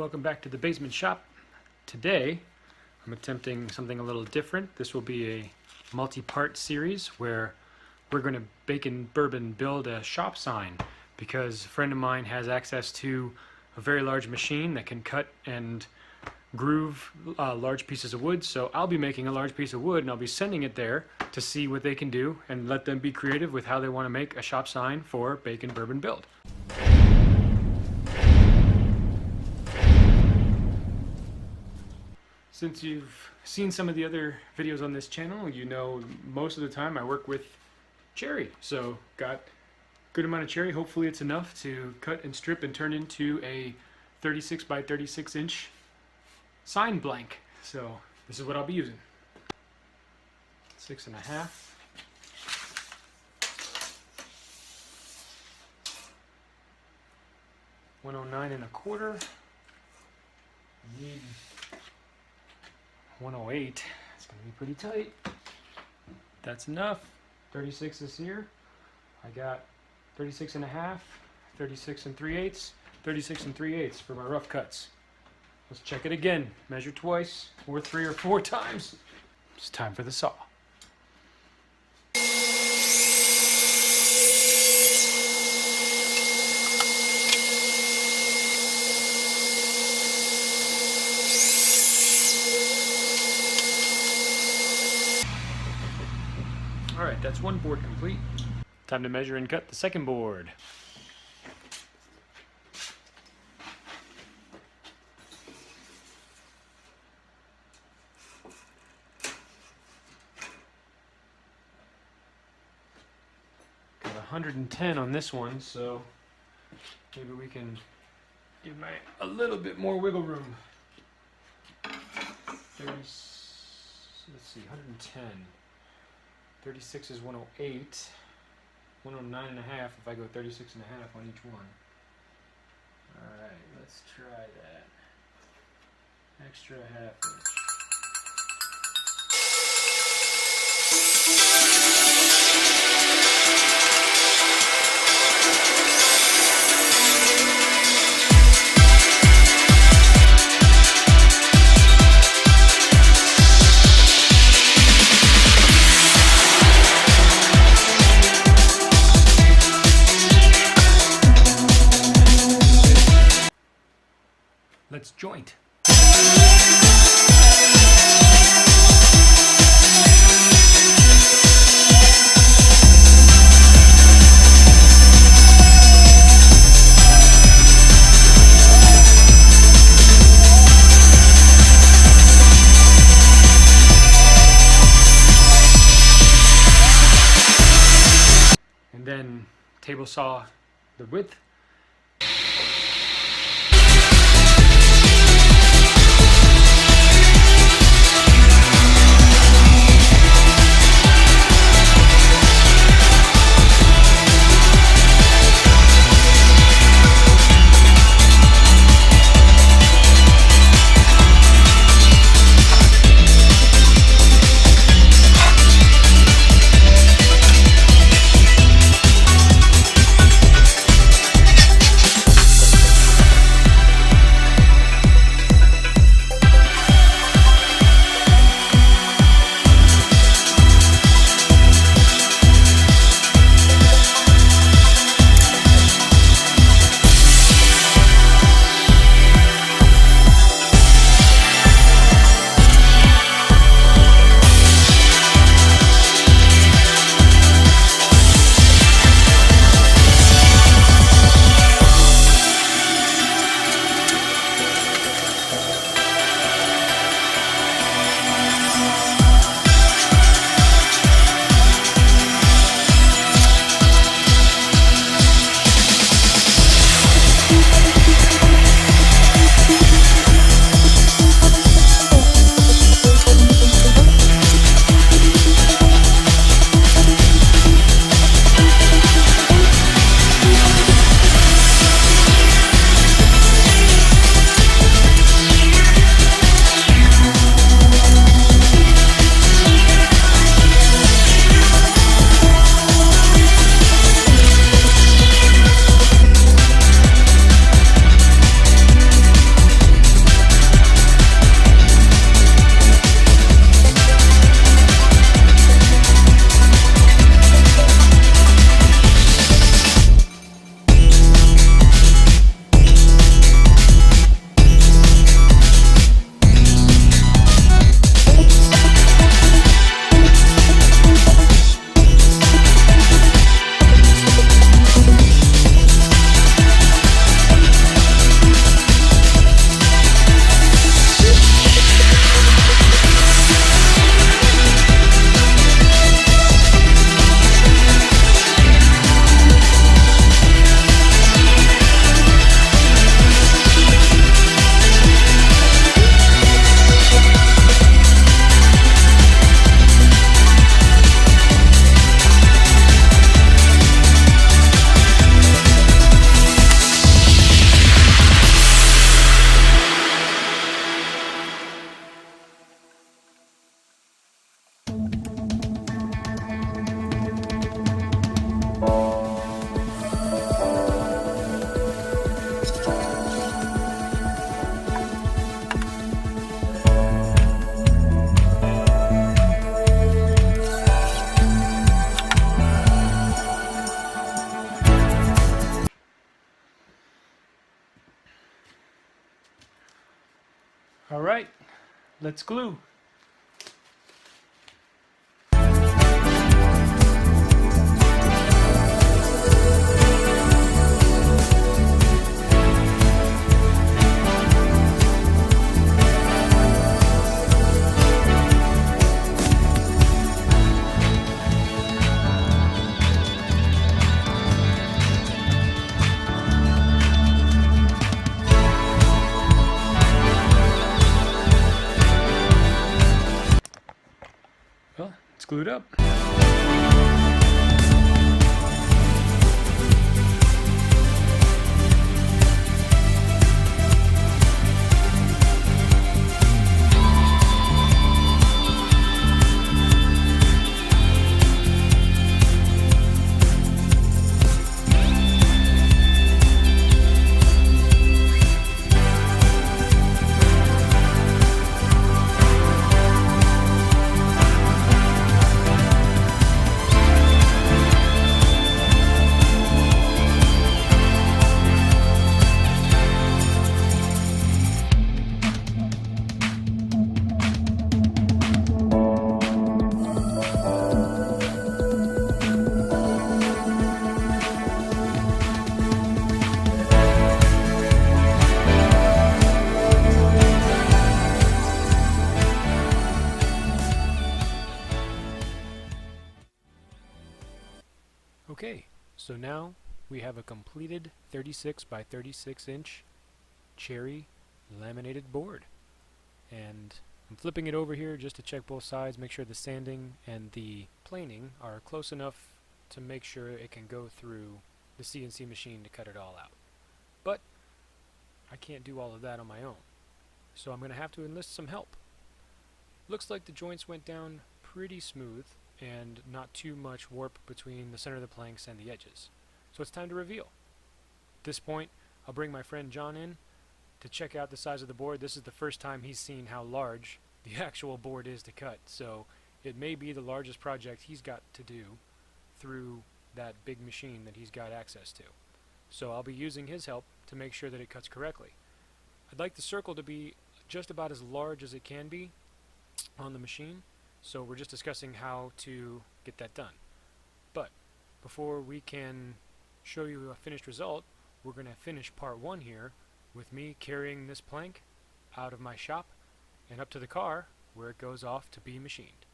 Welcome back to the basement shop. Today I'm attempting something a little different. This will be a multi-part series where we're going to Bacon Bourbon build a shop sign because a friend of mine has access to a very large machine that can cut and groove large pieces of wood. So I'll be making a large piece of wood and I'll be sending it there to see what they can do and let them be creative with how they want to make a shop sign for Bacon Bourbon build. Since you've seen some of the other videos on this channel, you know most of the time I work with cherry. So got a good amount of cherry. Hopefully it's enough to cut and strip and turn into a 36 by 36 inch sign blank. So this is what I'll be using. 6.5. $109.25. Need 108. It's going to be pretty tight. That's enough. 36 is here. I got 36.5, 36 3/8, 36 3/8 for my rough cuts. Let's check it again. Measure twice, or 3 or 4 times. It's time for the saw. Alright, that's one board complete. Time to measure and cut the second board. Got 110 on this one, so maybe we can give a little bit more wiggle room. 30, let's see, 110. 36 is 108, 109.5 if I go 36.5 on each one. Alright, let's try that. Extra half inch. Let's joint. And then table saw the width. All right, let's glue. Well, it's glued up. Okay, so now we have a completed 36 by 36 inch cherry laminated board. And I'm flipping it over here just to check both sides, make sure the sanding and the planing are close enough to make sure it can go through the CNC machine to cut it all out. But I can't do all of that on my own, so I'm going to have to enlist some help. Looks like the joints went down pretty smooth and not too much warp between the center of the planks and the edges. So it's time to reveal. At this point, I'll bring my friend John in to check out the size of the board. This is the first time he's seen how large the actual board is to cut, so it may be the largest project he's got to do through that big machine that he's got access to. So I'll be using his help to make sure that it cuts correctly. I'd like the circle to be just about as large as it can be on the machine, so we're just discussing how to get that done. But before we can show you a finished result, we're going to finish part one here with me carrying this plank out of my shop and up to the car where it goes off to be machined.